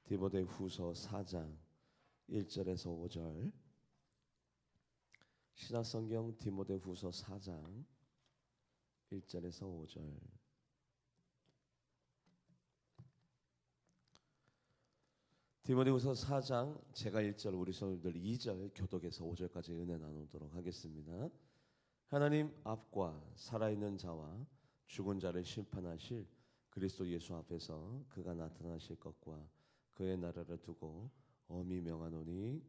디모데후서 4장 1절에서 5절. 신약성경 디모데후서 4장 1절에서 5절. 디모데후서 4장 제가 1절, 우리 성도들 2절 교독에서 5절까지 은혜 나누도록 하겠습니다. 하나님 앞과 살아있는 자와 죽은 자를 심판하실 그리스도 예수 앞에서 그가 나타나실 것과 그의 나라를 두고 엄히 명하노니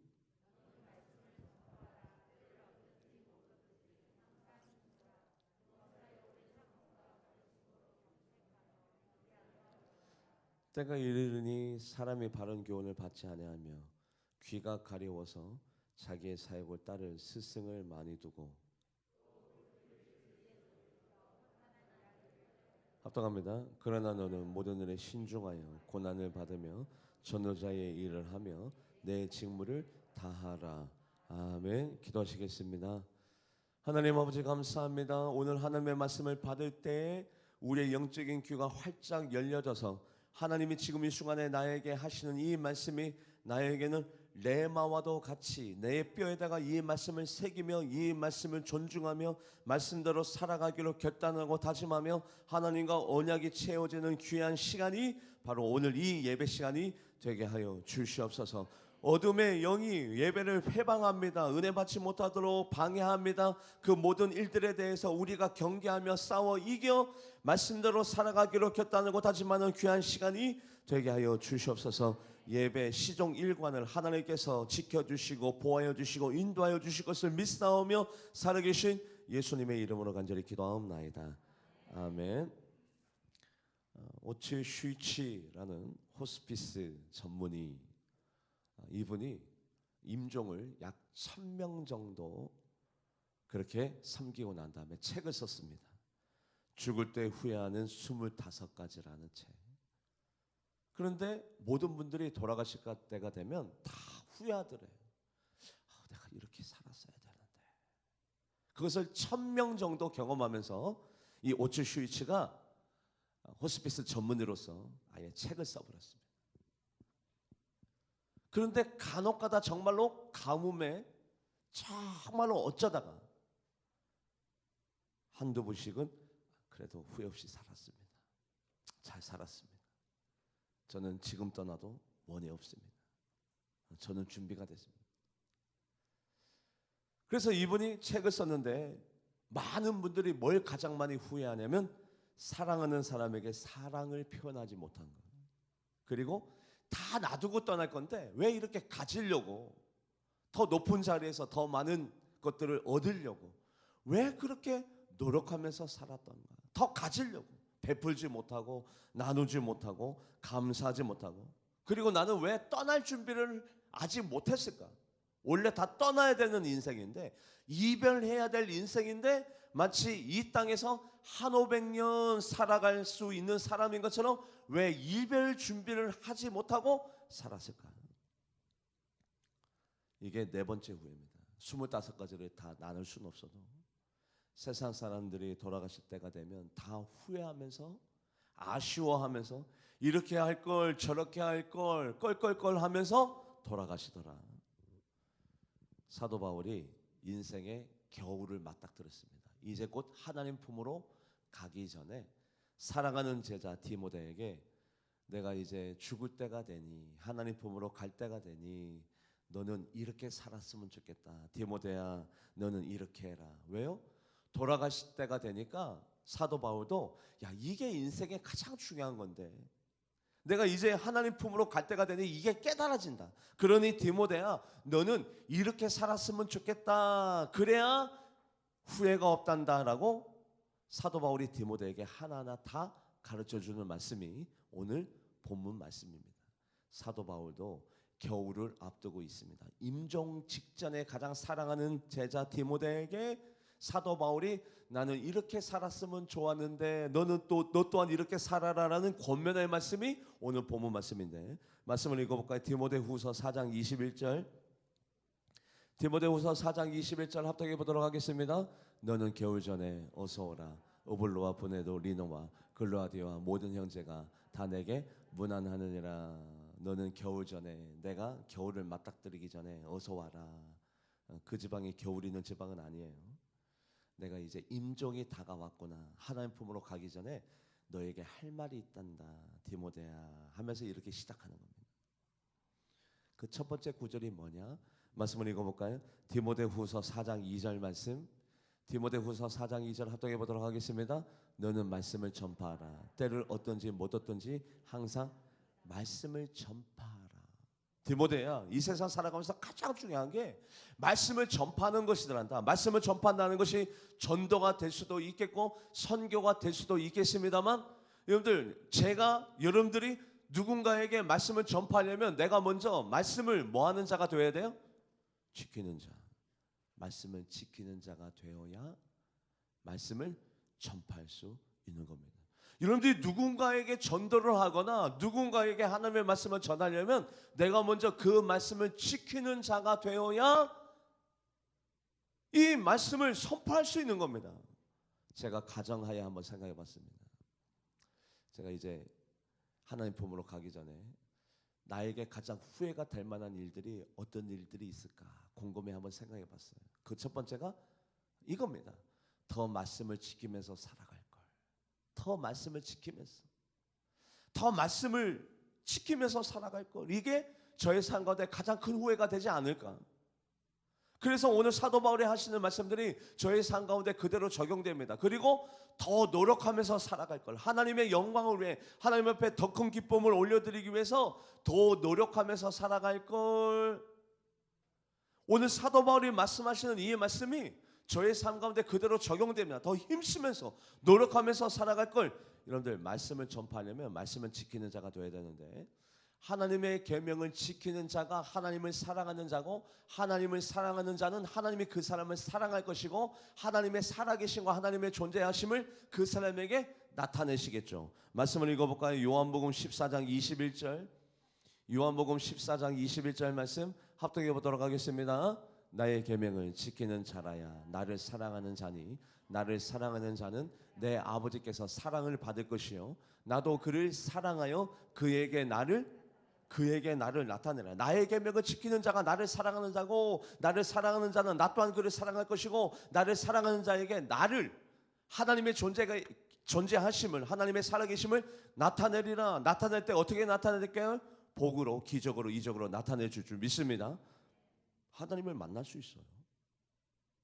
때가 이르르니 사람이 바른 교훈을 받지 아니하며 귀가 가려워서 자기의 사역을 따를 스승을 많이 두고 합당합니다. 그러나 너는 모든 일에 신중하여 고난을 받으며 전도자의 일을 하며 내 직무를 다하라. 아멘. 기도하시겠습니다. 하나님 아버지 감사합니다. 오늘 하나님의 말씀을 받을 때 우리의 영적인 귀가 활짝 열려져서 하나님이 지금 이 순간에 나에게 하시는 이 말씀이 나에게는 레마와도 같이 내 뼈에다가 이 말씀을 새기며 이 말씀을 존중하며 말씀대로 살아가기로 결단하고 다짐하며 하나님과 언약이 채워지는 귀한 시간이 바로 오늘 이 예배 시간이 되게 하여 주시옵소서. 어둠의 영이 예배를 회방합니다. 은혜 받지 못하도록 방해합니다. 그 모든 일들에 대해서 우리가 경계하며 싸워 이겨 말씀대로 살아가기로 결단하고 다짐하는 귀한 시간이 되게 하여 주시옵소서. 예배 시종 일관을 하나님께서 지켜주시고 보호하여 주시고 인도하여 주실 것을 믿사오며 살아계신 예수님의 이름으로 간절히 기도하옵나이다. 아멘. 오츠 슈이치라는 호스피스 전문의, 이분이 임종을 약 1000명 정도 그렇게 섬기고 난 다음에 책을 썼습니다. 죽을 때 후회하는 25가지라는 책. 그런데 모든 분들이 돌아가실 때가 되면 다 후회하더래요. 내가 이렇게 살았어야 되는데. 그것을 1000명 정도 경험하면서 이 오츠 슈이치가 호스피스 전문의로서 아예 책을 써버렸습니다. 그런데 간혹가다 정말로 가뭄에 정말로 어쩌다가 한두 분씩은 그래도 후회 없이 살았습니다. 잘 살았습니다. 저는 지금 떠나도 원해 없습니다. 저는 준비가 됐습니다. 그래서 이분이 책을 썼는데 많은 분들이 뭘 가장 많이 후회하냐면 사랑하는 사람에게 사랑을 표현하지 못한 거예요. 그리고 다 놔두고 떠날 건데 왜 이렇게 가지려고 더 높은 자리에서 더 많은 것들을 얻으려고 왜 그렇게 노력하면서 살았던가. 더 가지려고 베풀지 못하고 나누지 못하고 감사하지 못하고 그리고 나는 왜 떠날 준비를 아직 못했을까. 원래 다 떠나야 되는 인생인데 이별해야 될 인생인데 마치 이 땅에서 1500년 살아갈 수 있는 사람인 것처럼 왜 이별 준비를 하지 못하고 살았을까. 이게 네 번째 후회입니다. 25가지를 다 나눌 수는 없어도 세상 사람들이 돌아가실 때가 되면 다 후회하면서 아쉬워하면서 이렇게 할 걸 저렇게 할 걸 껄껄껄 하면서 돌아가시더라. 사도 바울이 인생의 겨울을 맞닥뜨렸습니다. 이제 곧 하나님 품으로 가기 전에 사랑하는 제자 디모데에게 내가 이제 죽을 때가 되니 하나님 품으로 갈 때가 되니 너는 이렇게 살았으면 좋겠다. 디모데야 너는 이렇게 해라. 왜요? 돌아가실 때가 되니까 사도 바울도 야 이게 인생의 가장 중요한 건데 내가 이제 하나님 품으로 갈 때가 되니 이게 깨달아진다. 그러니 디모데야 너는 이렇게 살았으면 좋겠다. 그래야 후회가 없단다라고 사도 바울이 디모데에게 하나하나 다 가르쳐주는 말씀이 오늘 본문 말씀입니다. 사도 바울도 겨울을 앞두고 있습니다. 임종 직전에 가장 사랑하는 제자 디모데에게 사도 바울이 나는 이렇게 살았으면 좋았는데 너는 너 또한 이렇게 살아라라는 권면의 말씀이 오늘 본문 말씀인데 말씀을 읽어볼까요? 디모데후서 4장 21절. 디모데후서 4장 21절 합독해 보도록 하겠습니다. 너는 겨울 전에 어서 오라. 오블로와 분에도 리노와 글로아디와 모든 형제가 다 내게 문안하느니라. 너는 겨울 전에 내가 겨울을 맞닥뜨리기 전에 어서 와라. 그 지방이 겨울 있는 지방은 아니에요. 내가 이제 임종이 다가왔구나. 하나님 품으로 가기 전에 너에게 할 말이 있단다. 디모데야 하면서 이렇게 시작하는 겁니다. 그 첫 번째 구절이 뭐냐? 말씀을 읽어볼까요? 디모데후서 4장 2절 말씀. 디모데후서 4장 2절 합독해 보도록 하겠습니다. 너는 말씀을 전파하라. 때를 어떤지 못 어떤지 항상 말씀을 전파하라. 디모데야, 이 세상 살아가면서 가장 중요한 게 말씀을 전파하는 것이더란다. 말씀을 전파한다는 것이 전도가 될 수도 있겠고 선교가 될 수도 있겠습니다만, 여러분들, 제가 여러분들이 누군가에게 말씀을 전파하려면 내가 먼저 말씀을 뭐 하는 자가 되어야 돼요? 지키는 자. 말씀을 지키는 자가 되어야 말씀을 전파할 수 있는 겁니다. 여러분들이 누군가에게 전도를 하거나 누군가에게 하나님의 말씀을 전하려면 내가 먼저 그 말씀을 지키는 자가 되어야 이 말씀을 선포할 수 있는 겁니다. 제가 가정하에 한번 생각해 봤습니다. 제가 이제 하나님 품으로 가기 전에 나에게 가장 후회가 될 만한 일들이 어떤 일들이 있을까 곰곰이 한번 생각해 봤어요. 그 첫 번째가 이겁니다. 더 말씀을 지키면서 살아갈 걸. 더 말씀을 지키면서 살아갈 걸. 이게 저의 삶 가운데 가장 큰 후회가 되지 않을까. 그래서 오늘 사도 바울이 하시는 말씀들이 저의 삶 가운데 그대로 적용됩니다. 그리고 더 노력하면서 살아갈 걸. 하나님의 영광을 위해 하나님 앞에 더 큰 기쁨을 올려드리기 위해서 더 노력하면서 살아갈 걸. 오늘 사도 바울이 말씀하시는 이 말씀이 저의 삶 가운데 그대로 적용됩니다. 더 힘쓰면서 노력하면서 살아갈 걸. 여러분들, 말씀을 전파하려면 말씀을 지키는 자가 되어야 되는데, 하나님의 계명을 지키는 자가 하나님을 사랑하는 자고, 하나님을 사랑하는 자는 하나님이 그 사람을 사랑할 것이고, 하나님의 살아계심과 하나님의 존재하심을 그 사람에게 나타내시겠죠. 말씀을 읽어볼까요? 요한복음 14장 21절. 요한복음 14장 21절 말씀 합독해 보도록 하겠습니다. 나의 계명을 지키는 자라야 나를 사랑하는 자니, 나를 사랑하는 자는 내 아버지께서 사랑을 받을 것이요 나도 그를 사랑하여 그에게 나를 나타내라. 나의 계명을 지키는 자가 나를 사랑하는 자고, 나를 사랑하는 자는 나 또한 그를 사랑할 것이고, 나를 사랑하는 자에게 나를, 하나님의 존재하심을, 하나님의 살아계심을 나타내리라. 나타낼 때 어떻게 나타낼까요? 복으로, 기적으로, 이적으로 나타내 줄 줄 믿습니다. 하나님을 만날 수 있어요.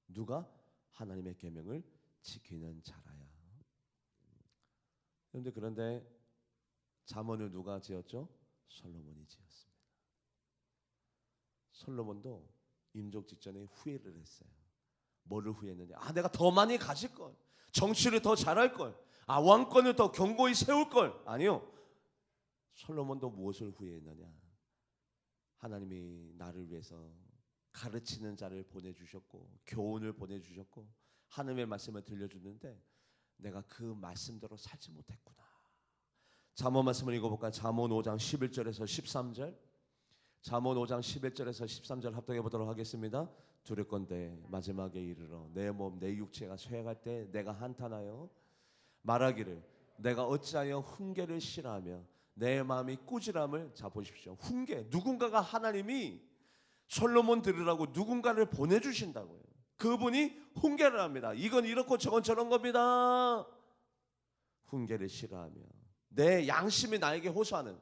누가? 하나님의 계명을 지키는 자라야. 그런데 잠언을 누가 지었죠? 솔로몬이 지었습니다. 솔로몬도 임종 직전에 후회를 했어요. 뭐를 후회했느냐? 내가 더 많이 가질 걸, 정치를 더 잘할 걸, 왕권을 더 견고히 세울 걸. 아니요. 솔로몬도 무엇을 후회했느냐? 하나님이 나를 위해서 가르치는 자를 보내주셨고, 교훈을 보내주셨고, 하나님의 말씀을 들려주는데 내가 그 말씀대로 살지 못했구나. 잠언 말씀을 읽어볼까요? 잠언 5장 11절에서 13절. 잠언 5장 11절에서 13절 합독해 보도록 하겠습니다. 두렵건대 마지막에 이르러 내 몸 내 육체가 쇠할 때 내가 한탄하여 말하기를 내가 어찌하여 훈계를 싫어하며 내 마음이 꾸지람을. 자, 보십시오. 훈계, 누군가가, 하나님이 솔로몬 들으라고 누군가를 보내주신다고요. 그분이 훈계를 합니다. 이건 이렇고 저건 저런 겁니다. 훈계를 싫어하며 내 양심이 나에게 호소하는,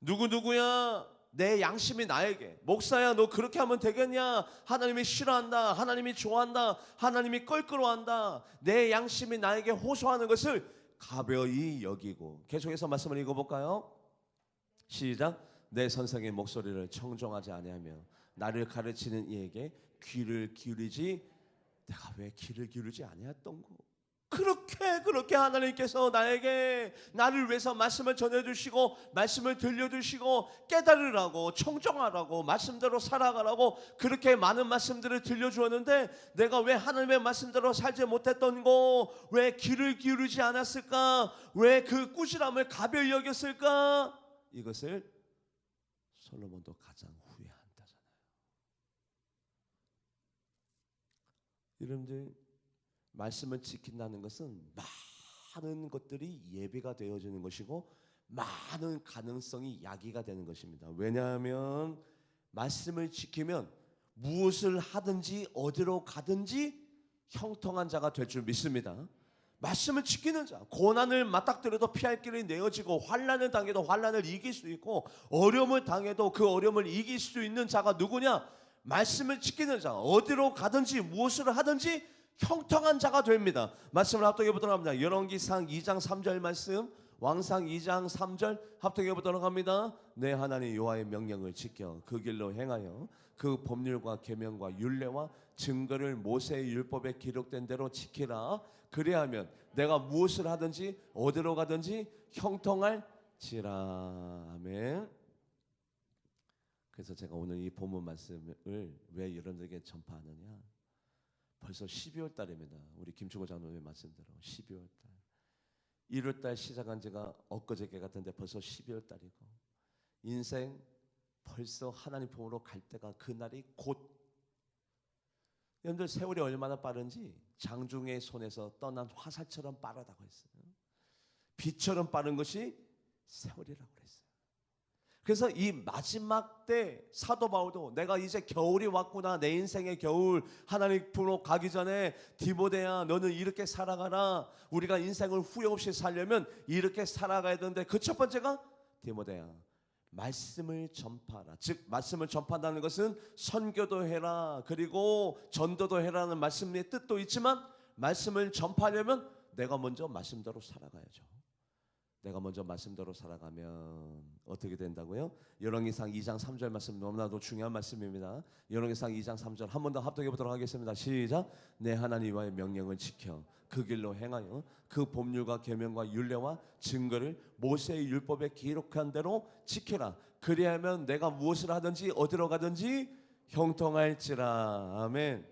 누구야? 내 양심이 나에게, 목사야 너 그렇게 하면 되겠냐? 하나님이 싫어한다, 하나님이 좋아한다, 하나님이 껄끄러워한다. 내 양심이 나에게 호소하는 것을 가벼이 여기고. 계속해서 말씀을 읽어볼까요? 시작. 내 선생의 목소리를 청종하지 아니하며 나를 가르치는 이에게 귀를 기울이지. 내가 왜 귀를 기울이지 아니했던 거? 그렇게 하나님께서 나를 위해서 말씀을 전해주시고, 말씀을 들려주시고, 깨달으라고, 청정하라고, 말씀대로 살아가라고 그렇게 많은 말씀들을 들려주었는데 내가 왜 하나님의 말씀대로 살지 못했던 거, 왜 귀를 기울이지 않았을까, 왜 그 꾸지람을 가벼이 여겼을까? 이것을 솔로몬도 가장 후회한다잖아요. 여러분들, 말씀을 지킨다는 것은 많은 것들이 예배가 되어지는 것이고, 많은 가능성이 야기가 되는 것입니다. 왜냐하면 말씀을 지키면 무엇을 하든지 어디로 가든지 형통한 자가 될 줄 믿습니다. 말씀을 지키는 자, 고난을 맞닥뜨려도 피할 길이 내어지고 환난을 당해도 환난을 이길 수 있고 어려움을 당해도 그 어려움을 이길 수 있는 자가 누구냐? 말씀을 지키는 자, 어디로 가든지 무엇을 하든지 형통한 자가 됩니다. 말씀을 합독해 보도록 합니다. 열왕기상 2장 3절 말씀, 왕상 2장 3절 합독해 보도록 합니다. 내 하나님 여호와의 명령을 지켜 그 길로 행하여 그 법률과 계명과 율례와 증거를 모세의 율법에 기록된 대로 지키라. 그리하면 내가 무엇을 하든지 어디로 가든지 형통할지라. 아멘. 그래서 제가 오늘 이 본문 말씀을 왜 여러분들에게 전파하느냐, 벌써 12월 달입니다. 우리 김충호 장로의 말씀대로 12월 달, 1월 달 시작한 지가 엊그저께 같은데 벌써 12월 달이고, 인생 벌써 하나님 품으로 갈 때가 그날이 곧. 여러분들 세월이 얼마나 빠른지 장중의 손에서 떠난 화살처럼 빠르다고 했어요. 빛처럼 빠른 것이 세월이라고 그랬어요. 그래서 이 마지막 때 사도 바울도 내가 이제 겨울이 왔구나, 내 인생의 겨울, 하나님 품으로 가기 전에 디모데야 너는 이렇게 살아가라. 우리가 인생을 후회 없이 살려면 이렇게 살아가야 되는데 그 첫 번째가 디모데야 말씀을 전파하라. 즉 말씀을 전파한다는 것은 선교도 해라, 그리고 전도도 해라는 말씀의 뜻도 있지만 말씀을 전파하려면 내가 먼저 말씀대로 살아가야죠. 내가 먼저 말씀대로 살아가면 어떻게 된다고요? 열왕기상 2장 3절 말씀 너무나도 중요한 말씀입니다. 열왕기상 2장 3절 한 번 더 합독해 보도록 하겠습니다. 시작. 내 하나님 여호와의 명령을 지켜 그 길로 행하여 그 법률과 계명과 율례와 증거를 모세의 율법에 기록한 대로 지키라. 그리하면 내가 무엇을 하든지 어디로 가든지 형통할지라. 아멘.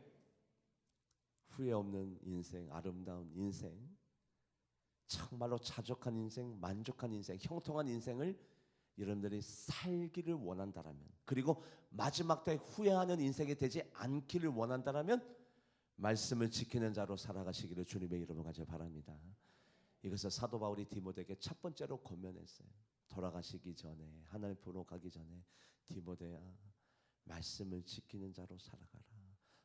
후회 없는 인생, 아름다운 인생, 정말로 자족한 인생, 만족한 인생, 형통한 인생을 여러분들이 살기를 원한다라면, 그리고 마지막 때 후회하는 인생이 되지 않기를 원한다라면 말씀을 지키는 자로 살아가시기를 주님의 이름으로 간절히 바랍니다. 이것을 사도 바울이 디모데에게 첫 번째로 권면했어요. 돌아가시기 전에, 하나님 보러 가기 전에 디모데야 말씀을 지키는 자로 살아가라.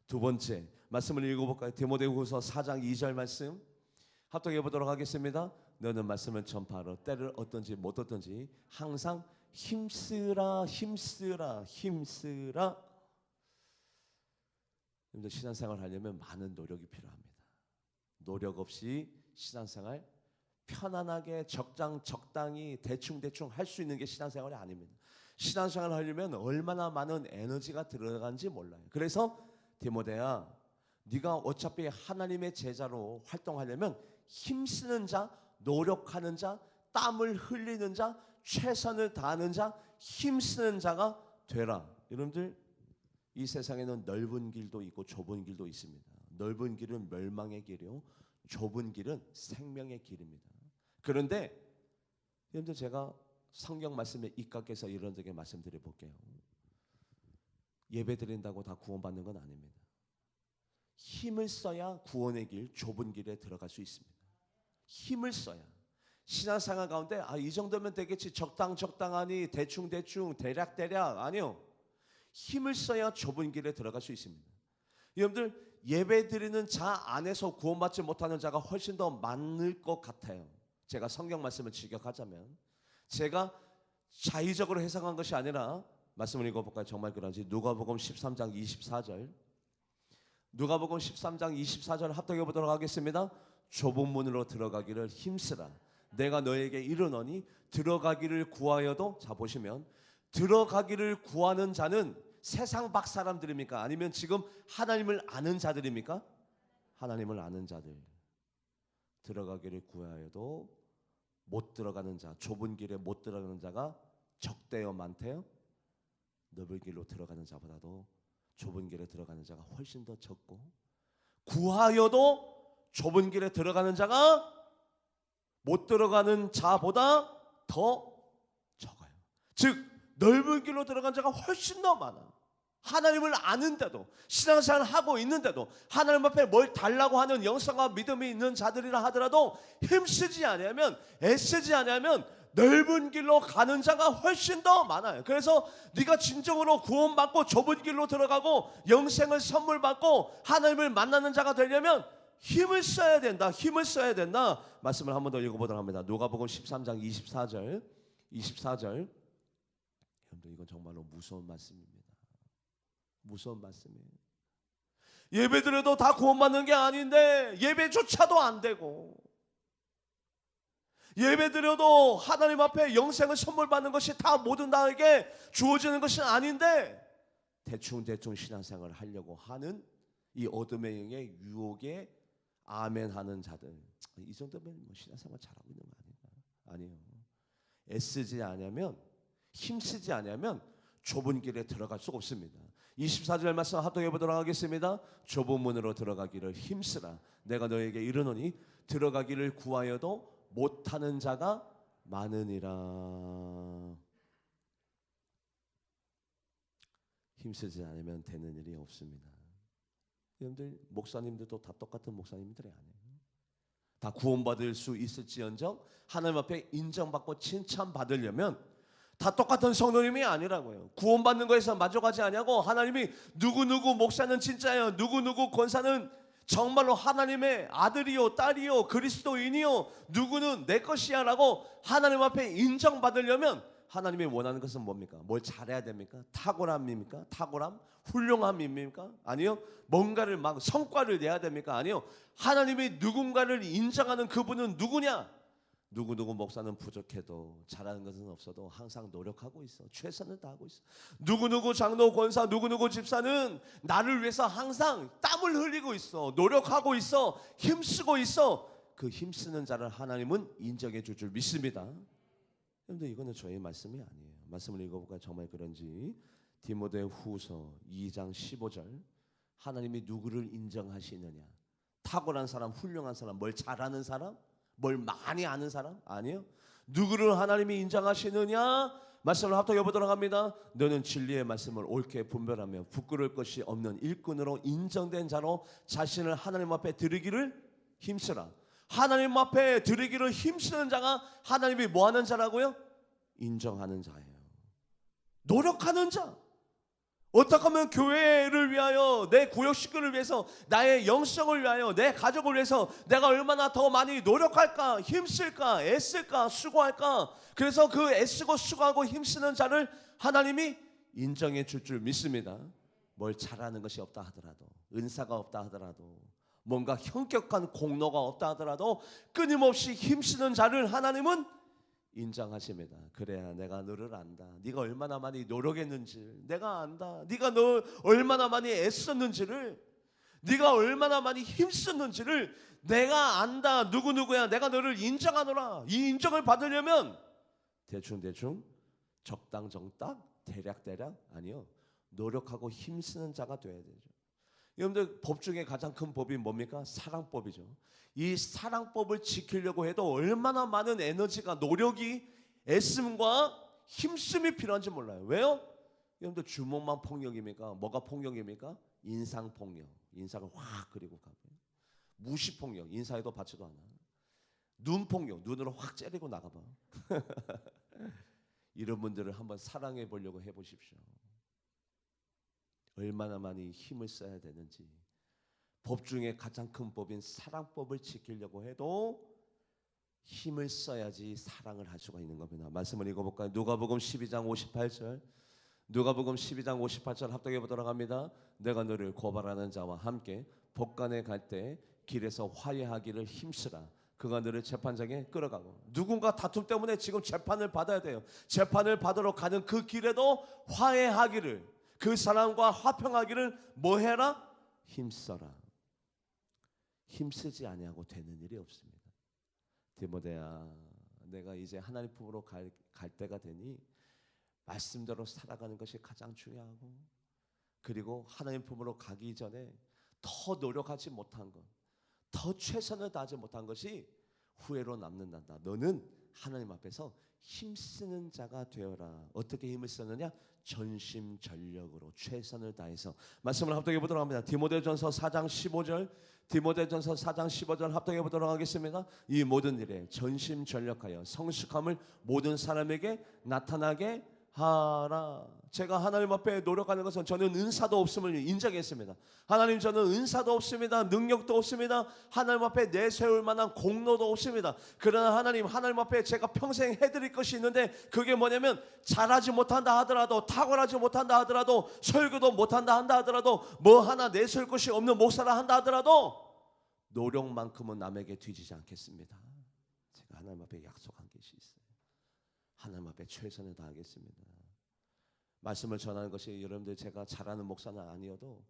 두 번째 말씀을 읽어볼까요? 디모데후서 4장 2절 말씀 합독해 보도록 하겠습니다. 너는 말씀을 전파하러 때를 얻든지 못 얻든지 항상 힘쓰라, 힘쓰라, 힘쓰라. 여러분들 신앙생활 하려면 많은 노력이 필요합니다. 노력 없이 신앙생활 편안하게 적당히 대충 할 수 있는 게 신앙생활이 아닙니다. 신앙생활 하려면 얼마나 많은 에너지가 들어간지 몰라요. 그래서 디모데야 네가 어차피 하나님의 제자로 활동하려면 힘쓰는 자, 노력하는 자, 땀을 흘리는 자, 최선을 다하는 자, 힘쓰는 자가 되라. 여러분들 이 세상에는 넓은 길도 있고 좁은 길도 있습니다. 넓은 길은 멸망의 길이요, 좁은 길은 생명의 길입니다. 그런데 여러분들 제가 성경 말씀에 입각해서 여러분들에게 말씀드려 볼게요. 예배 드린다고 다 구원받는 건 아닙니다. 힘을 써야 구원의 길, 좁은 길에 들어갈 수 있습니다. 힘을 써야. 신앙생활 가운데 이 정도면 되겠지, 적당하니 대충 대략 아니요. 힘을 써야 좁은 길에 들어갈 수 있습니다. 여러분들 예배 드리는 자 안에서 구원받지 못하는 자가 훨씬 더 많을 것 같아요. 제가 성경 말씀을 직역하자면, 제가 자의적으로 해석한 것이 아니라 말씀을 읽어볼까요? 정말 그런지. 누가복음 13장 24절, 누가복음 13장 24절 합독해 보도록 하겠습니다. 좁은 문으로 들어가기를 힘쓰라. 내가 너에게 이르노니 들어가기를 구하여도, 자 보시면 들어가기를 구하는 자는 세상 밖 사람들입니까? 아니면 지금 하나님을 아는 자들입니까? 하나님을 아는 자들. 들어가기를 구하여도 못 들어가는 자, 좁은 길에 못 들어가는 자가 적대요 많대요? 넓은 길로 들어가는 자보다도 좁은 길에 들어가는 자가 훨씬 더 적고, 구하여도 좁은 길에 들어가는 자가 못 들어가는 자보다 더 적어요. 즉 넓은 길로 들어간 자가 훨씬 더 많아. 하나님을 아는데도, 신앙생활을 하고 있는데도, 하나님 앞에 뭘 달라고 하는 영성과 믿음이 있는 자들이라 하더라도 힘쓰지 않으면, 애쓰지 않으면 넓은 길로 가는 자가 훨씬 더 많아요. 그래서 네가 진정으로 구원받고 좁은 길로 들어가고 영생을 선물 받고 하나님을 만나는 자가 되려면 힘을 써야 된다. 힘을 써야 된다. 말씀을 한 번 더 읽어보도록 합니다. 누가복음 13장 24절. 여러분들 이건 정말로 무서운 말씀입니다. 무서운 말씀이에요. 예배드려도 다 구원받는 게 아닌데 예배조차도 안 되고, 예배드려도 하나님 앞에 영생을 선물 받는 것이 다 모든 나에게 주어지는 것이 아닌데 대충 신앙생활을 하려고 하는 이 어둠의 영의 유혹에 아멘하는 자들, 이 정도면 뭐 신앙생활 잘하고 있는 거 아닌가? 아니에요. 애쓰지 않으면, 힘쓰지 않으면 좁은 길에 들어갈 수 없습니다. 24절 말씀 합독해 보도록 하겠습니다. 좁은 문으로 들어가기를 힘쓰라. 내가 너에게 이르노니 들어가기를 구하여도 못하는 자가 많으니라. 힘쓰지 않으면 되는 일이 없습니다. 여러분들 목사님들도 다 똑같은 목사님들이 아니에요. 다 구원받을 수 있을지언정 하나님 앞에 인정받고 칭찬받으려면 다 똑같은 성도님이 아니라고요. 구원받는 거에서 만족하지 아니하고 하나님이 누구누구 목사는 진짜예요, 누구누구 권사는 정말로 하나님의 아들이요 딸이요 그리스도인이요 누구는 내 것이야 라고 하나님 앞에 인정받으려면 하나님이 원하는 것은 뭡니까? 뭘 잘해야 됩니까? 탁월함입니까? 탁월함? 훌륭함입니까? 아니요. 뭔가를 막 성과를 내야 됩니까? 아니요. 하나님이 누군가를 인정하는 그분은 누구냐? 누구누구 목사는 부족해도 잘하는 것은 없어도 항상 노력하고 있어. 최선을 다하고 있어. 누구누구 장로 권사 누구누구 집사는 나를 위해서 항상 땀을 흘리고 있어. 노력하고 있어. 힘쓰고 있어. 그 힘쓰는 자를 하나님은 인정해 줄 줄 믿습니다. 그런데 이거는 저의 말씀이 아니에요. 말씀을 읽어볼까 정말 그런지 디모데 후서 2장 15절 하나님이 누구를 인정하시느냐? 탁월한 사람, 훌륭한 사람, 뭘 잘하는 사람? 뭘 많이 아는 사람? 아니요. 누구를 하나님이 인정하시느냐? 말씀을 합독해 보도록 합니다. 너는 진리의 말씀을 옳게 분별하며 부끄러울 것이 없는 일꾼으로 인정된 자로 자신을 하나님 앞에 드리기를 힘쓰라. 하나님 앞에 드리기를 힘쓰는 자가 하나님이 뭐하는 자라고요? 인정하는 자예요. 노력하는 자. 어떻게 하면 교회를 위하여, 내 구역 식구를 위해서, 나의 영성을 위하여, 내 가족을 위해서 내가 얼마나 더 많이 노력할까, 힘쓸까, 애쓸까, 수고할까. 그래서 그 애쓰고 수고하고 힘쓰는 자를 하나님이 인정해 줄 줄 믿습니다. 뭘 잘하는 것이 없다 하더라도, 은사가 없다 하더라도, 뭔가 현격한 공로가 없다 하더라도 끊임없이 힘쓰는 자를 하나님은 인정하십니다. 그래야 내가 너를 안다. 네가 얼마나 많이 노력했는지 내가 안다. 네가 너 얼마나 많이 애썼는지를, 네가 얼마나 많이 힘썼는지를 내가 안다. 누구누구야 내가 너를 인정하노라. 이 인정을 받으려면 대충 적당정딱 대략 아니요, 노력하고 힘쓰는 자가 돼야 되죠. 여러분들 법 중에 가장 큰 법이 뭡니까? 사랑법이죠. 이 사랑법을 지키려고 해도 얼마나 많은 에너지가, 노력이, 애씀과 힘씀이 필요한지 몰라요. 왜요? 여러분들 주먹만 폭력입니까? 뭐가 폭력입니까? 인상폭력. 인상을 확 그리고 가고. 무시폭력. 인사에도 받지도 않아. 눈폭력. 눈으로 확 째리고 나가봐. 이런 분들을 한번 사랑해 보려고 해보십시오. 얼마나 많이 힘을 써야 되는지. 법 중에 가장 큰 법인 사랑법을 지키려고 해도 힘을 써야지 사랑을 할 수가 있는 겁니다. 말씀을 읽어볼까요? 누가복음 12장 58절. 누가복음 12장 58절 합독해 보도록 합니다. 내가 너를 고발하는 자와 함께 법관에 갈 때 길에서 화해하기를 힘쓰라. 그가 너를 재판장에 끌어가고. 누군가 다툼 때문에 지금 재판을 받아야 돼요. 재판을 받으러 가는 그 길에도 화해하기를, 그 사람과 화평하기를 뭐 해라? 힘써라. 힘쓰지 아니하고 되는 일이 없습니다. 디모데야, 내가 이제 하나님 품으로 갈 때가 되니 말씀대로 살아가는 것이 가장 중요하고, 그리고 하나님 품으로 가기 전에 더 노력하지 못한 것, 더 최선을 다하지 못한 것이 후회로 남는단다. 너는 하나님 앞에서 힘쓰는 자가 되어라. 어떻게 힘을 쓰느냐? 전심전력으로 최선을 다해서. 말씀을 합독해 보도록 합니다. 디모데전서 4장 15절, 디모데전서 4장 15절 합독해 보도록 하겠습니다. 이 모든 일에 전심전력하여 성숙함을 모든 사람에게 나타나게 하라. 제가 하나님 앞에 노력하는 것은 저는 은사도 없음을 인정했습니다. 하나님, 저는 은사도 없습니다. 능력도 없습니다. 하나님 앞에 내세울 만한 공로도 없습니다. 그러나 하나님 앞에 제가 평생 해드릴 것이 있는데, 그게 뭐냐면 잘하지 못한다 하더라도, 탁월하지 못한다 하더라도, 설교도 못한다 한다 하더라도, 뭐 하나 내세울 것이 없는 목사라 한다 하더라도 노력만큼은 남에게 뒤지지 않겠습니다. 제가 하나님 앞에 약속한 것이 있어요. 하나님 앞에 최선을 다하겠습니다. 말씀을 전하는 것이 여러분들 제가 잘하는 목사는 아니어도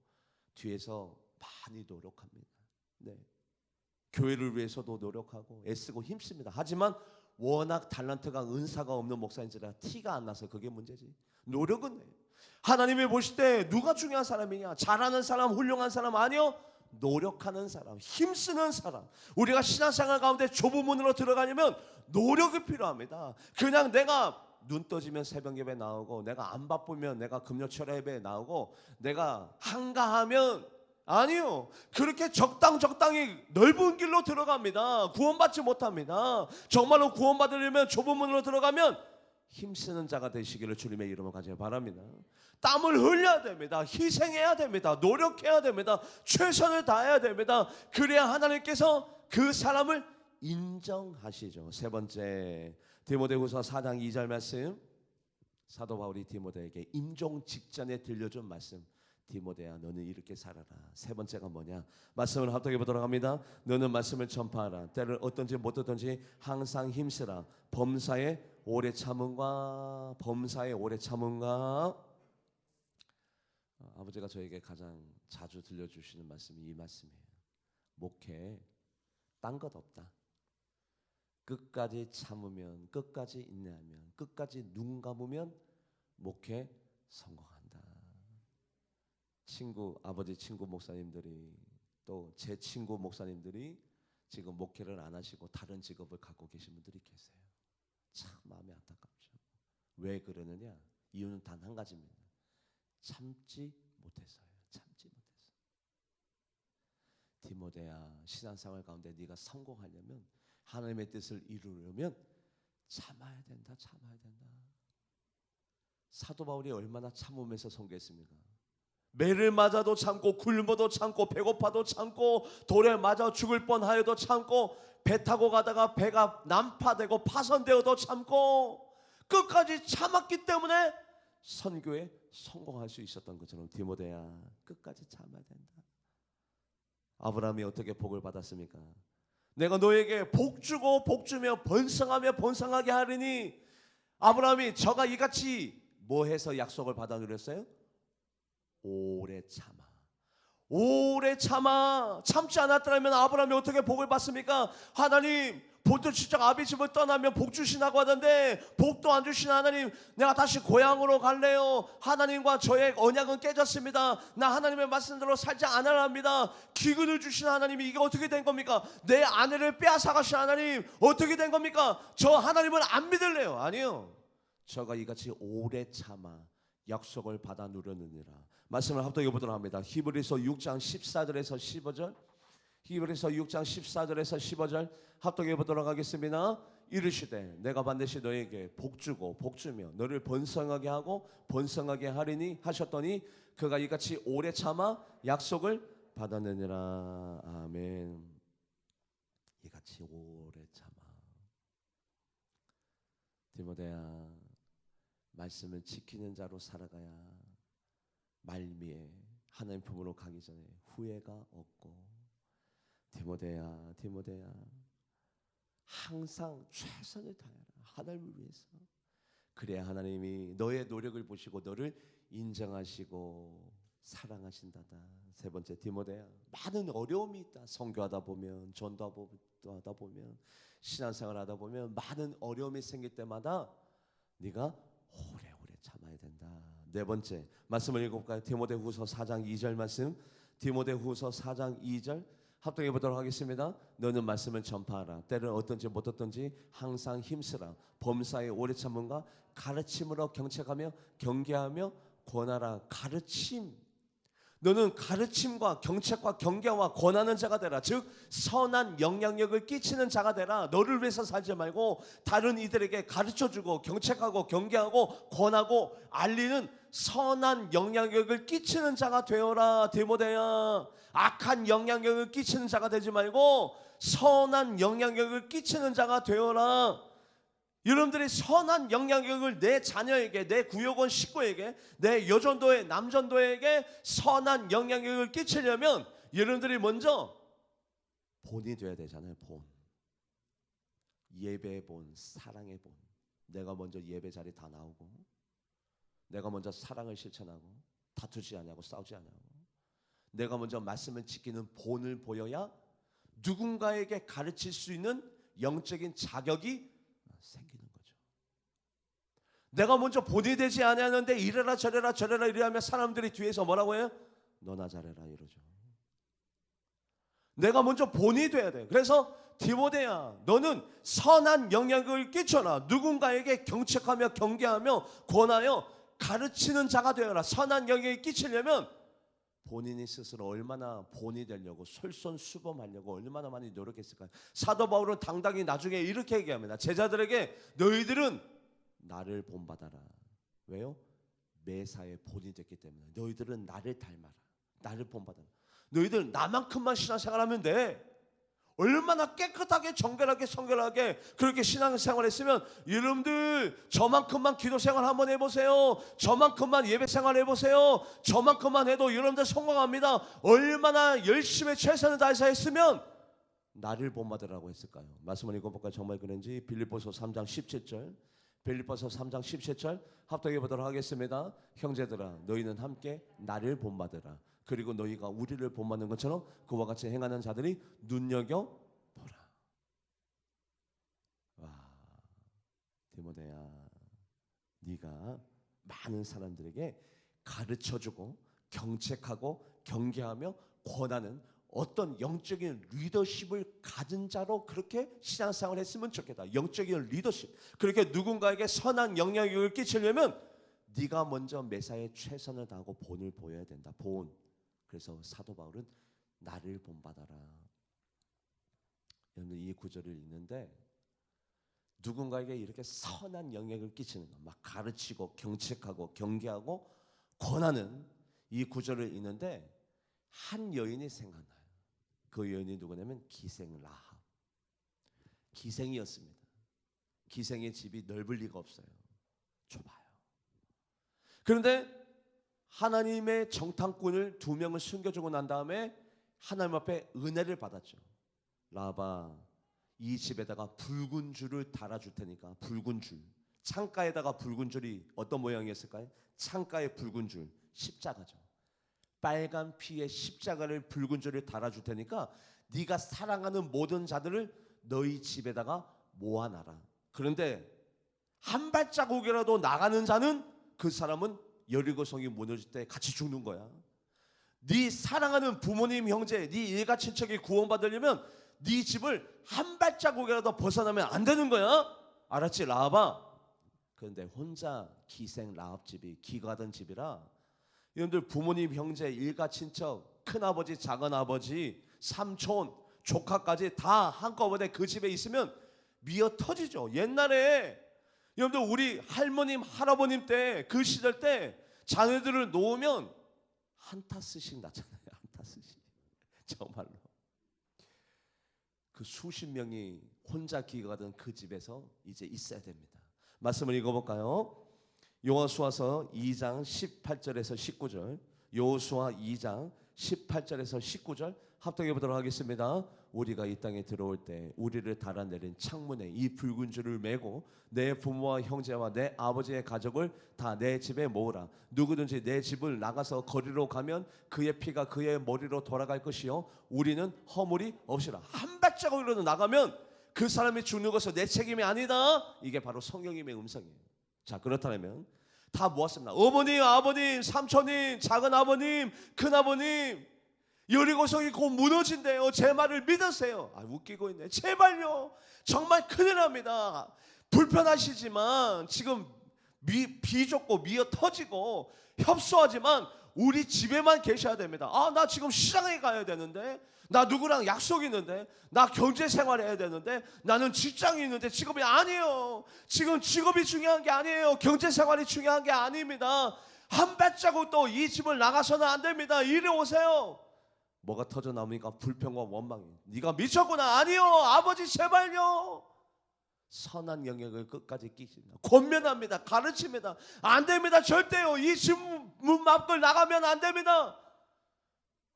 뒤에서 많이 노력합니다. 네. 교회를 위해서도 노력하고 애쓰고 힘씁니다. 하지만 워낙 달란트가 은사가 없는 목사인지라 티가 안 나서 그게 문제지. 노력은 해요. 하나님이 보실 때 누가 중요한 사람이냐? 잘하는 사람, 훌륭한 사람 아니요? 노력하는 사람, 힘쓰는 사람. 우리가 신앙생활 가운데 좁은 문으로 들어가려면 노력이 필요합니다. 그냥 내가 눈 떠지면 새벽 예배 나오고, 내가 안 바쁘면 내가 금요 철야 예배에 나오고, 내가 한가하면, 아니요, 그렇게 적당히 넓은 길로 들어갑니다. 구원받지 못합니다. 정말로 구원받으려면 좁은 문으로 들어가면 힘쓰는 자가 되시기를 주님의 이름으로 간절히 바랍니다. 땀을 흘려야 됩니다. 희생해야 됩니다. 노력해야 됩니다. 최선을 다해야 됩니다. 그래야 하나님께서 그 사람을 인정하시죠. 세 번째, 디모데후서 4장 2절 말씀. 사도 바울이 디모데에게 임종 직전에 들려준 말씀. 디모데야, 너는 이렇게 살아라. 세 번째가 뭐냐? 말씀을 합독해 보도록 합니다. 너는 말씀을 전파하라. 때를 어떤지 못 어떤지 항상 힘쓰라. 범사에 오래 참음과 아버지가 저에게 가장 자주 들려주시는 말씀이 이 말씀이에요. 목회 딴 것 없다. 끝까지 참으면, 끝까지 인내하면, 끝까지 눈 감으면 목회 성공한다. 아버지 친구 목사님들이, 또 제 친구 목사님들이 지금 목회를 안 하시고 다른 직업을 갖고 계신 분들이 계세요. 참 마음이 안타깝죠. 왜 그러느냐? 이유는 단 한 가지입니다. 참지 못해서요. 참지 못해서. 디모데야, 신앙생활 가운데 네가 성공하려면, 하나님의 뜻을 이루려면 참아야 된다. 사도 바울이 얼마나 참으면서 선교했습니까? 매를 맞아도 참고, 굶어도 참고, 배고파도 참고, 돌에 맞아 죽을 뻔하여도 참고, 배 타고 가다가 배가 난파되고 파손되어도 참고, 끝까지 참았기 때문에 선교에 성공할 수 있었던 것처럼 디모데야, 끝까지 참아야 된다. 아브라함이 어떻게 복을 받았습니까? 내가 너에게 복 주고 복 주며 번성하며 번성하게 하리니. 아브라함이 저가 이같이 뭐 해서 약속을 받아 누렸어요? 오래 참아. 참지 않았더라면 아브라함이 어떻게 복을 받습니까? 하나님, 본토 친척 아비집을 떠나면 복 주시나고 하던데 복도 안 주신 하나님, 내가 다시 고향으로 갈래요. 하나님과 저의 언약은 깨졌습니다. 나 하나님의 말씀대로 살지 않으랍니다. 기근을 주신 하나님이 이게 어떻게 된 겁니까? 내 아내를 빼앗아 가신 하나님 어떻게 된 겁니까? 저 하나님을 안 믿을래요. 아니요, 저가 이같이 오래 참아 약속을 받아 누렸느니라. 말씀을 합독해 보도록 합니다. 히브리서 6장 14절에서 15절. 히브리서 6장 14절에서 15절 합독해 보도록 하겠습니다. 이르시되 내가 반드시 너에게 복주고 복주며 너를 번성하게 하고 번성하게 하리니 하셨더니 그가 이같이 오래 참아 약속을 받았느니라. 아멘. 이같이 오래 참아. 디모데야, 말씀을 지키는 자로 살아가야 말미에 하나님 품으로 가기 전에 후회가 없고. 디모데야, 항상 최선을 다해라. 하나님을 위해서. 그래야 하나님이 너의 노력을 보시고 너를 인정하시고 사랑하신다다. 세 번째, 디모데야, 많은 어려움이 있다. 선교하다 보면, 전도하다 보면, 신앙생활 하다 보면 많은 어려움이 생길 때마다 네가 오래오래 참아야 된다. 네 번째, 말씀을 읽어볼까요? 디모데후서 4장 2절 말씀. 디모데후서 4장 2절 합동해 보도록 하겠습니다. 너는 말씀을 전파하라. 때를 어떤지 못 어떤지 항상 힘쓰라. 범사에 오래 참음과 가르침으로 경책하며 경계하며 권하라. 가르침. 너는 가르침과 경책과 경계와 권하는 자가 되라. 즉 선한 영향력을 끼치는 자가 되라. 너를 위해서 살지 말고 다른 이들에게 가르쳐주고 경책하고 경계하고 권하고 알리는 선한 영향력을 끼치는 자가 되어라. 디모데야, 악한 영향력을 끼치는 자가 되지 말고 선한 영향력을 끼치는 자가 되어라. 여러분들이 선한 영향력을 내 자녀에게, 내 구역원 식구에게, 내 여전도의 남전도에게 선한 영향력을 끼치려면 여러분들이 먼저 본이 돼야 되잖아요. 본. 예배의 본, 사랑의 본. 내가 먼저 예배 자리 다 나오고, 내가 먼저 사랑을 실천하고, 다투지 않냐고 싸우지 않냐고, 내가 먼저 말씀을 지키는 본을 보여야 누군가에게 가르칠 수 있는 영적인 자격이 생기는 거죠. 내가 먼저 본이 되지 않았는데 이래라 저래라 저래라 이래하면 사람들이 뒤에서 뭐라고 해요? 너나 잘해라 이러죠. 내가 먼저 본이 돼야 돼. 그래서 디모데야, 너는 선한 영향을 끼쳐라. 누군가에게 경책하며 경계하며 권하여 가르치는 자가 되어라. 선한 영향을 끼치려면 본인이 스스로 얼마나 본이 되려고 솔선수범하려고 얼마나 많이 노력했을까요? 사도 바울은 당당히 나중에 이렇게 얘기합니다. 제자들에게 너희들은 나를 본받아라. 왜요? 매사에 본이 됐기 때문에. 너희들은 나를 닮아라. 나를 본받아라. 너희들 나만큼만 신앙생활하면 돼. 얼마나 깨끗하게 정결하게 성결하게 그렇게 신앙생활 했으면 여러분들 저만큼만 기도생활 한번 해보세요. 저만큼만 예배생활 해보세요. 저만큼만 해도 여러분들 성공합니다. 얼마나 열심히 최선을 다해서 했으면 나를 본받으라고 했을까요? 말씀을 읽어볼까요? 정말 그런지. 빌립보서 3장 17절, 빌립보서 3장 17절 합독해 보도록 하겠습니다. 형제들아, 너희는 함께 나를 본받으라. 그리고 너희가 우리를 본받는 것처럼 그와 같이 행하는 자들이 눈여겨보라. 와, 디모데야, 네가 많은 사람들에게 가르쳐주고 경책하고 경계하며 권하는 어떤 영적인 리더십을 가진 자로 그렇게 신앙생활을 했으면 좋겠다. 영적인 리더십. 그렇게 누군가에게 선한 영향력을 끼치려면 네가 먼저 매사에 최선을 다하고 본을 보여야 된다. 본. 그래서 사도 바울은 나를 본받아라. 여러분, 이 구절을 읽는데 누군가에게 이렇게 선한 영향을 끼치는 것, 막 가르치고 경책하고 경계하고 권하는 이 구절을 읽는데 한 여인이 생각나요. 그 여인이 누구냐면 기생 라합. 기생이었습니다. 기생의 집이 넓을 리가 없어요. 좁아요. 그런데 하나님의 정탐꾼을 2명을 숨겨주고 난 다음에 하나님 앞에 은혜를 받았죠. 라합아, 이 집에다가 붉은 줄을 달아줄 테니까. 붉은 줄. 창가에다가 붉은 줄이 어떤 모양이었을까요? 창가에 붉은 줄, 십자가죠. 빨간 피에 십자가를 붉은 줄을 달아줄 테니까 네가 사랑하는 모든 자들을 너희 집에다가 모아놔라. 그런데 한 발자국이라도 나가는 자는 그 사람은 여리고성이 무너질 때 같이 죽는 거야. 네 사랑하는 부모님, 형제, 네 일가 친척이 구원받으려면 네 집을 한 발자국이라도 벗어나면 안 되는 거야. 알았지, 라합아? 그런데 혼자 기생 라합 집이 기가던 집이라 여러분들 부모님, 형제, 일가 친척, 큰아버지, 작은아버지, 삼촌, 조카까지 다 한꺼번에 그 집에 있으면 미어 터지죠. 옛날에 여러분들 우리 할머님, 할아버님 때 그 시절 때 자녀들을 놓으면 한타스씩 났잖아요. 한타스씩. 정말로. 그 수십 명이 혼자 기가던 그 집에서 이제 있어야 됩니다. 말씀을 읽어볼까요? 여호수아서 2장 18절에서 19절. 여호수아 2장 18절에서 19절 합독해 보도록 하겠습니다. 우리가 이 땅에 들어올 때 우리를 달아내린 창문에 이 붉은 줄을 메고 내 부모와 형제와 내 아버지의 가족을 다 내 집에 모으라. 누구든지 내 집을 나가서 거리로 가면 그의 피가 그의 머리로 돌아갈 것이요 우리는 허물이 없이라. 한 발자국이라도 나가면 그 사람이 죽는 것은 내 책임이 아니다. 이게 바로 성령님의 음성이에요. 자, 그렇다면 다 모았습니다. 어머님, 아버님, 삼촌님, 작은 아버님, 큰 아버님, 여리고성이 곧 무너진대요. 제 말을 믿으세요. 웃기고 있네. 제발요. 정말 큰일 납니다. 불편하시지만 지금 비좁고 미어 터지고 협소하지만 우리 집에만 계셔야 됩니다. 나 지금 시장에 가야 되는데, 나 누구랑 약속 있는데, 나 경제 생활해야 되는데, 나는 직장이 있는데. 직업이 아니에요. 지금 직업이 중요한 게 아니에요. 경제 생활이 중요한 게 아닙니다. 한 발자국도 이 집을 나가서는 안 됩니다. 이리 오세요. 뭐가 터져 나오니까 불평과 원망이. 네가 미쳤구나. 아니요. 아버지 제발요. 선한 영역을 끝까지 끼십니다. 권면합니다. 가르칩니다. 안 됩니다. 절대요. 이 집 문 밖을 나가면 안 됩니다.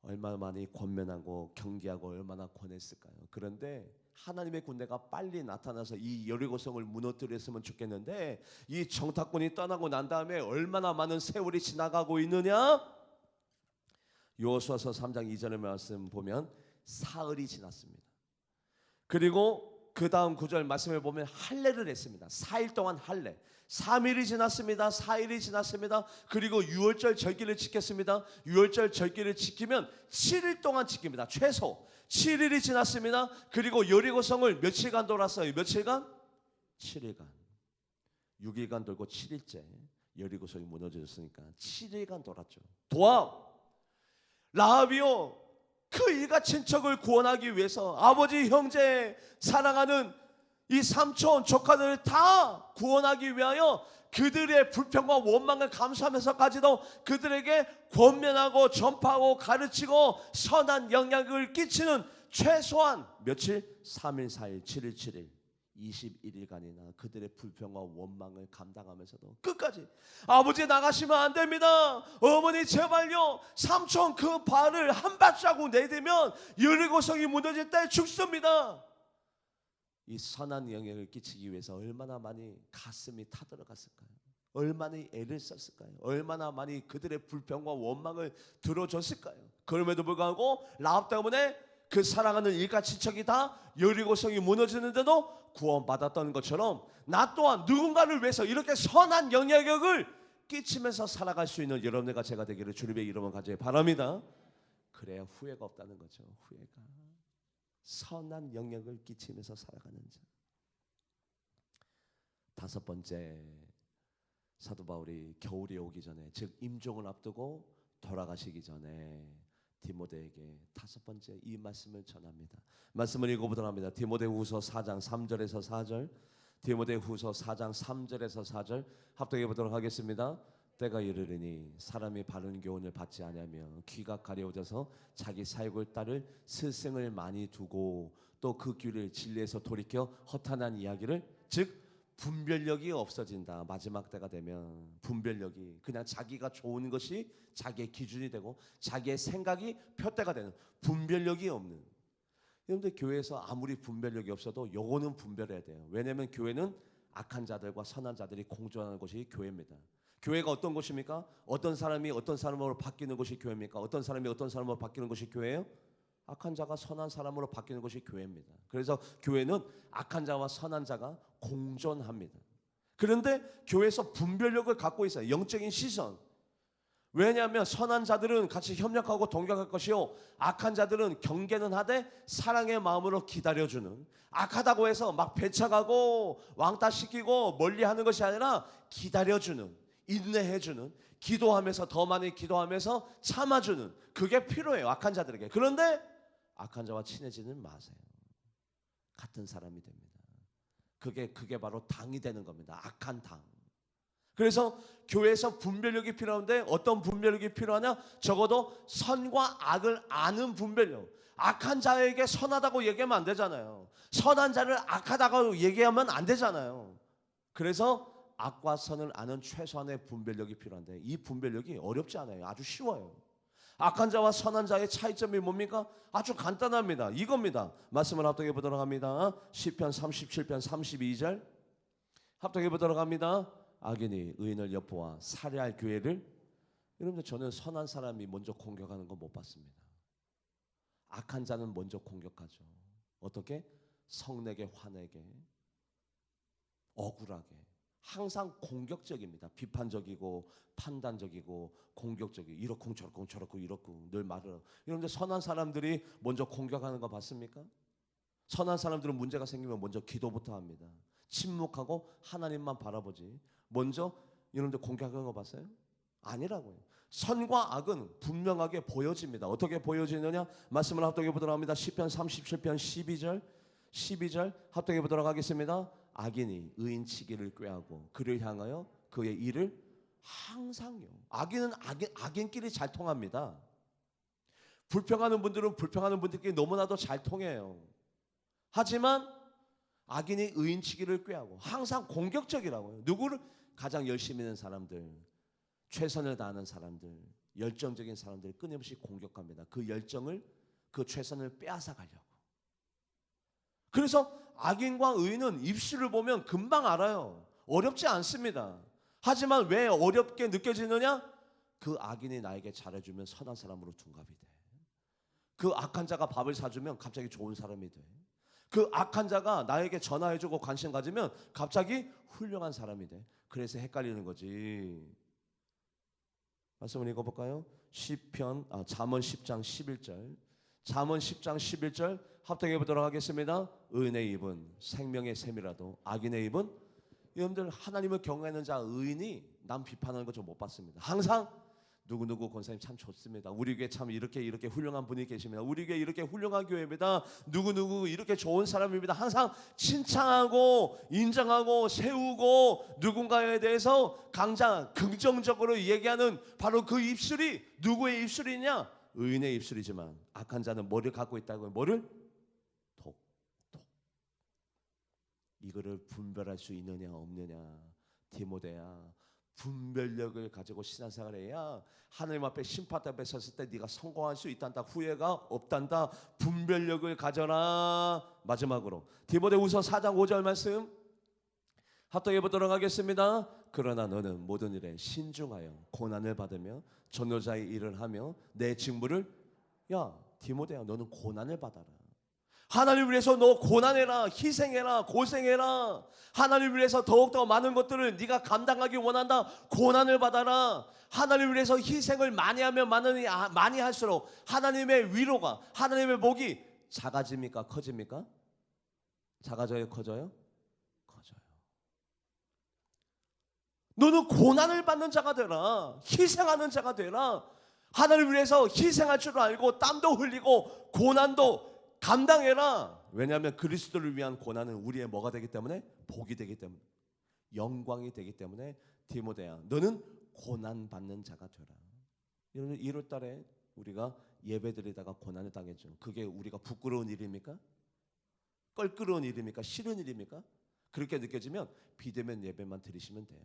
얼마나 많이 권면하고 경계하고 얼마나 권했을까요? 그런데 하나님의 군대가 빨리 나타나서 이 여리고성을 무너뜨렸으면 좋겠는데, 이 정탐꾼이 떠나고 난 다음에 얼마나 많은 세월이 지나가고 있느냐? 여호수아서 3장 2절의 말씀 보면 사흘이 지났습니다. 그리고 그 다음 구절 말씀을 보면 할례를 했습니다. 4일 동안 할례. 3일이 지났습니다. 4일이 지났습니다. 그리고 유월절 절기를 지켰습니다. 유월절 절기를 지키면 7일 동안 지킵니다. 최소 7일이 지났습니다. 그리고 여리고성을 며칠간 돌았어요? 며칠간? 7일간. 6일간 돌고 7일째 여리고성이 무너졌으니까 7일간 돌았죠. 라합이요, 그 일가 친척을 구원하기 위해서 아버지, 형제, 사랑하는 이 삼촌, 조카들을 다 구원하기 위하여 그들의 불평과 원망을 감수하면서까지도 그들에게 권면하고 전파하고 가르치고 선한 영향을 끼치는 최소한 며칠? 3일, 4일, 7일, 7일 21일간이나 그들의 불평과 원망을 감당하면서도 끝까지 아버지 나가시면 안 됩니다. 어머니 제발요. 삼촌 그 발을 한 발자국 내딛으면 여리고성이 무너질 때 죽습니다. 이 선한 영향을 끼치기 위해서 얼마나 많이 가슴이 타들어갔을까요? 얼마나 애를 썼을까요? 얼마나 많이 그들의 불평과 원망을 들어줬을까요? 그럼에도 불구하고 라합 때문에 그 사랑하는 일가 친척이 다 여리고성이 무너지는데도 구원받았던 것처럼 나 또한 누군가를 위해서 이렇게 선한 영향력을 끼치면서 살아갈 수 있는 여러분과 제가 되기를 주님의 이름으로 간절히 바랍니다. 그래야 후회가 없다는 거죠. 후회가. 선한 영향을 끼치면서 살아가는 자. 다섯 번째, 사도 바울이 겨울이 오기 전에, 즉 임종을 앞두고 돌아가시기 전에 디모데에게 다섯 번째 이 말씀을 전합니다. 말씀을 읽어보도록 합니다. 디모데후서 4장 3절에서 4절. 디모데후서 4장 3절에서 4절 합독해 보도록 하겠습니다. 때가 이르리니 사람이 바른 교훈을 받지 아니하며 귀가 가려워져서 자기 사욕을 따를 스승을 많이 두고 또 그 귀를 진리에서 돌이켜 허탄한 이야기를, 즉 분별력이 없어진다. 마지막 때가 되면 분별력이, 그냥 자기가 좋은 것이 자기의 기준이 되고 자기의 생각이 표대가 되는, 분별력이 없는. 여러분들 교회에서 아무리 분별력이 없어도 요거는 분별해야 돼요. 왜냐하면 교회는 악한 자들과 선한 자들이 공존하는 곳이 교회입니다. 교회가 어떤 곳입니까? 어떤 사람이 어떤 사람으로 바뀌는 곳이 교회입니까? 어떤 사람이 어떤 사람으로 바뀌는 곳이 교회예요? 악한 자가 선한 사람으로 바뀌는 것이 교회입니다. 그래서 교회는 악한 자와 선한 자가 공존합니다. 그런데 교회에서 분별력을 갖고 있어요. 영적인 시선. 왜냐하면 선한 자들은 같이 협력하고 동경할 것이요, 악한 자들은 경계는 하되 사랑의 마음으로 기다려주는, 악하다고 해서 막 배척하고 왕따시키고 멀리하는 것이 아니라 기다려주는, 인내해주는, 기도하면서 더 많이 기도하면서 참아주는, 그게 필요해요, 악한 자들에게. 그런데 악한 자와 친해지는 마세요. 같은 사람이 됩니다. 그게 바로 당이 되는 겁니다. 악한 당. 그래서 교회에서 분별력이 필요한데 어떤 분별력이 필요하냐? 적어도 선과 악을 아는 분별력. 악한 자에게 선하다고 얘기하면 안 되잖아요. 선한 자를 악하다고 얘기하면 안 되잖아요. 그래서 악과 선을 아는 최소한의 분별력이 필요한데 이 분별력이 어렵지 않아요. 아주 쉬워요. 악한 자와 선한 자의 차이점이 뭡니까? 아주 간단합니다. 이겁니다. 말씀을 합독해 보도록 합니다. 시편 37편 32절 합독해 보도록 합니다. 악인이 의인을 엿보아 살해할 기회를. 여러분들, 저는 선한 사람이 먼저 공격하는 거 못 봤습니다. 악한 자는 먼저 공격하죠. 어떻게? 성내게, 화내게, 억울하게, 항상 공격적입니다. 비판적이고 판단적이고 공격적이고 이렇고 저렇고 저렇고 이렇고 늘 말을 하고. 그런데 선한 사람들이 먼저 공격하는 거 봤습니까? 선한 사람들은 문제가 생기면 먼저 기도부터 합니다. 침묵하고 하나님만 바라보지. 먼저 이런데 공격하는 거 봤어요? 아니라고요. 선과 악은 분명하게 보여집니다. 어떻게 보여지느냐? 말씀을 합독해 보도록 합니다. 시편 37편 12절 합독해 보도록 하겠습니다. 악인이 의인치기를 꾀하고 그를 향하여 그의 일을 항상요. 악인끼리 잘 통합니다. 불평하는 분들은 불평하는 분들끼리 너무나도 잘 통해요. 하지만 악인이 의인치기를 꾀하고 항상 공격적이라고요. 누구를? 가장 열심히 있는 사람들, 최선을 다하는 사람들, 열정적인 사람들 끊임없이 공격합니다. 그 열정을, 그 최선을 빼앗아 가려고. 그래서 악인과 의인은 입술을 보면 금방 알아요. 어렵지 않습니다. 하지만 왜 어렵게 느껴지느냐? 그 악인이 나에게 잘해주면 선한 사람으로 둔갑이 돼. 그 악한 자가 밥을 사주면 갑자기 좋은 사람이 돼. 그 악한 자가 나에게 전화해주고 관심 가지면 갑자기 훌륭한 사람이 돼. 그래서 헷갈리는 거지. 말씀을 읽어볼까요? 잠언 10장 11절. 잠언 10장 11절 합독해 보도록 하겠습니다. 의인의 입은 생명의 샘이라도 악인의 입은, 여러분들 하나님을 경외하는 자 의인이 남 비판하는 거 좀 못 봤습니다. 항상 누구누구 권사님 참 좋습니다. 우리 교회 참 이렇게 훌륭한 분이 계십니다. 우리 교회 이렇게 훌륭한 교회입니다. 누구누구 이렇게 좋은 사람입니다. 항상 칭찬하고 인정하고 세우고 누군가에 대해서 긍정적으로 얘기하는 바로 그 입술이 누구의 입술이냐? 의인의 입술이지만 악한 자는 뭐를 갖고 있다고요? 뭐를? 독. 이거를 분별할 수 있느냐 없느냐? 디모데야, 분별력을 가지고 신앙생활을 해야 하나님 앞에 심판 앞에 섰을 때 네가 성공할 수 있단다. 후회가 없단다. 분별력을 가져라. 마지막으로 디모데후서 4장 5절 말씀 합독해 보도록 하겠습니다. 그러나 너는 모든 일에 신중하여 고난을 받으며 전도자의 일을 하며 내 직무를, 야 디모데야, 너는 고난을 받아라. 하나님을 위해서 너 고난해라. 희생해라. 고생해라. 하나님을 위해서 더욱더 많은 것들을 네가 감당하기 원한다. 고난을 받아라. 하나님을 위해서 희생을 많이 하면 많이 할수록 하나님의 위로가, 하나님의 복이 작아집니까? 커집니까? 작아져요? 커져요? 커져요. 너는 고난을 받는 자가 되라. 희생하는 자가 되라. 하나님을 위해서 희생할 줄 알고 땀도 흘리고 고난도 감당해라. 왜냐하면 그리스도를 위한 고난은 우리의 뭐가 되기 때문에? 복이 되기 때문에, 영광이 되기 때문에. 디모데야, 너는 고난받는 자가 되라. 여러분 1월 달에 우리가 예배드리다가 고난을 당했죠. 그게 우리가 부끄러운 일입니까? 껄끄러운 일입니까? 싫은 일입니까? 그렇게 느껴지면 비대면 예배만 드리시면 돼요.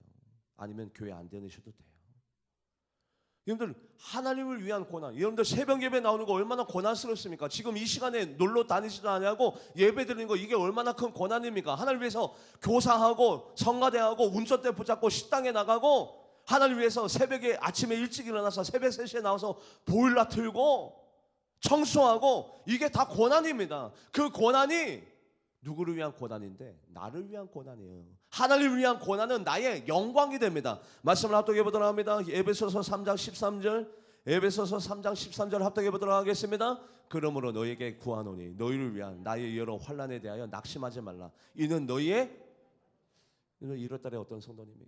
아니면 교회 안 다니셔도 돼요. 여러분들 하나님을 위한 고난, 여러분들 새벽 예배 나오는 거 얼마나 고난스럽습니까? 지금 이 시간에 놀러 다니지도 않냐고 예배 드리는 거, 이게 얼마나 큰 고난입니까? 하나님 위해서 교사하고 성가대하고 운전대 붙잡고 식당에 나가고, 하나님 위해서 새벽에 아침에 일찍 일어나서 새벽 3시에 나와서 보일러 틀고 청소하고, 이게 다 고난입니다. 그 고난이 누구를 위한 고난인데? 나를 위한 고난이에요. 하나님을 위한 고난은 나의 영광이 됩니다. 말씀을 합독해 보도록 합니다. 에베소서 3장 13절, 에베소서 3장 13절 합독해 보도록 하겠습니다. 그러므로 너에게 구하노니 너희를 위한 나의 여러 환난에 대하여 낙심하지 말라. 이는 너희의, 1월달에 어떤 성도님이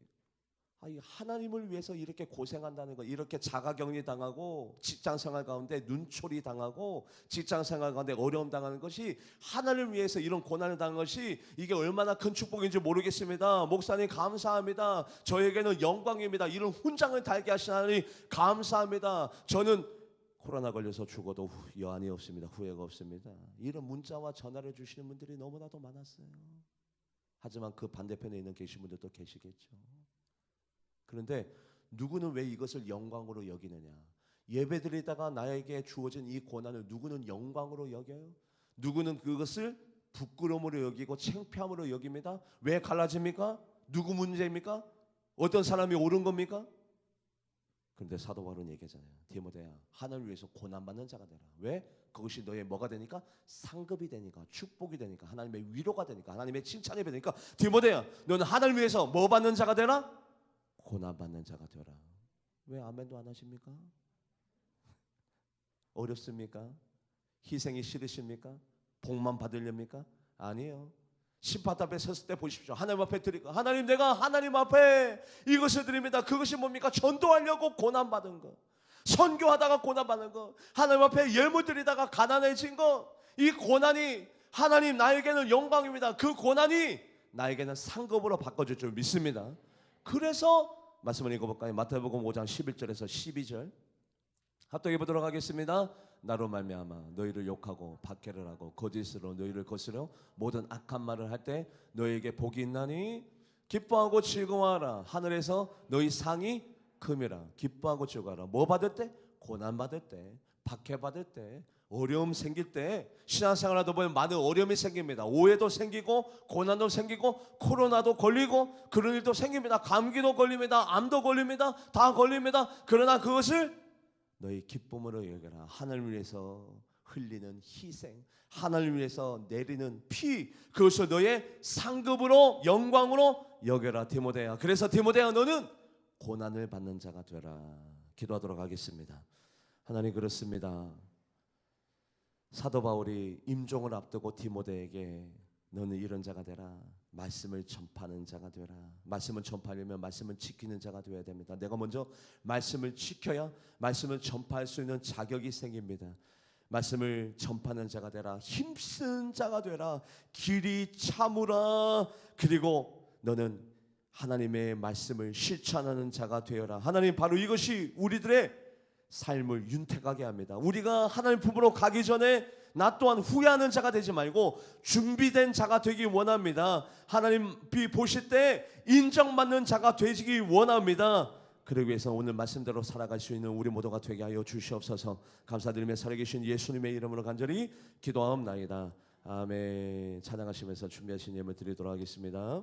하나님을 위해서 이렇게 고생한다는 거, 이렇게 자가격리 당하고 직장생활 가운데 눈초리 당하고 직장생활 가운데 어려움 당하는 것이, 하나님을 위해서 이런 고난을 당한 것이 이게 얼마나 큰 축복인지 모르겠습니다. 목사님 감사합니다. 저에게는 영광입니다. 이런 훈장을 달게 하신 하나님 감사합니다. 저는 코로나 걸려서 죽어도 여한이 없습니다. 후회가 없습니다. 이런 문자와 전화를 주시는 분들이 너무나도 많았어요. 하지만 그 반대편에 있는 계신 분들도 계시겠죠. 그런데 누구는 왜 이것을 영광으로 여기느냐? 예배드리다가 나에게 주어진 이 고난을 누구는 영광으로 여겨요? 누구는 그것을 부끄러움으로 여기고 창피함으로 여깁니다. 왜 갈라집니까? 누구 문제입니까? 어떤 사람이 옳은 겁니까? 그런데 사도 바울은 얘기하잖아요. 디모데야, 하나님을 위해서 고난받는 자가 되라. 왜? 그것이 너의 뭐가 되니까? 상급이 되니까, 축복이 되니까, 하나님의 위로가 되니까, 하나님의 칭찬이 되니까. 디모데야, 너는 하나님을 위해서 뭐 받는 자가 되라? 고난받는 자가 되라. 왜 아멘도 안 하십니까? 어렵습니까? 희생이 싫으십니까? 복만 받으렵니까? 아니에요. 심판 앞에 섰을 때 보십시오. 하나님 앞에 드리고, 하나님, 내가 하나님 앞에 이것을 드립니다. 그것이 뭡니까? 전도하려고 고난받은 것, 선교하다가 고난받는 것, 하나님 앞에 예물 드리다가 가난해진 것, 이 고난이 하나님 나에게는 영광입니다. 그 고난이 나에게는 상급으로 바꿔줄 줄 믿습니다. 그래서 말씀을 읽어볼까요? 마태복음 5장 11절에서 12절 합독해 보도록 하겠습니다. 나로 말미암아 너희를 욕하고 박해를 하고 거짓으로 너희를 거스려 모든 악한 말을 할 때 너희에게 복이 있나니 기뻐하고 즐거워하라. 하늘에서 너희 상이 금이라. 기뻐하고 즐거워하라. 뭐 받을 때? 고난 받을 때, 박해 받을 때, 어려움 생길 때. 신앙생활하다 보면 많은 어려움이 생깁니다. 오해도 생기고 고난도 생기고 코로나도 걸리고 그런 일도 생깁니다. 감기도 걸립니다. 암도 걸립니다. 다 걸립니다. 그러나 그것을 너희 기쁨으로 여겨라. 하나님을 위해서 흘리는 희생, 하나님을 위해서 내리는 피, 그것을 너의 상급으로 영광으로 여겨라. 디모데야. 그래서 디모데야, 너는 고난을 받는 자가 되라. 기도하도록 하겠습니다. 하나님, 그렇습니다. 사도 바울이 임종을 앞두고 디모데에게 너는 이런 자가 되라. 말씀을 전파하는 자가 되라. 말씀을 전파하려면 말씀을 지키는 자가 되어야 됩니다. 내가 먼저 말씀을 지켜야 말씀을 전파할 수 있는 자격이 생깁니다. 말씀을 전파하는 자가 되라. 힘쓴 자가 되라. 길이 참으라. 그리고 너는 하나님의 말씀을 실천하는 자가 되어라. 하나님, 바로 이것이 우리들의 삶을 윤택하게 합니다. 우리가 하나님 품으로 가기 전에 나 또한 후회하는 자가 되지 말고 준비된 자가 되기 원합니다. 하나님이 보실 때 인정받는 자가 되기 원합니다. 그러기 위해서 오늘 말씀대로 살아갈 수 있는 우리 모두가 되게 하여 주시옵소서. 감사드리며 살아계신 예수님의 이름으로 간절히 기도하옵나이다. 아멘. 찬양하시면서 준비하신 예물 드리도록 하겠습니다.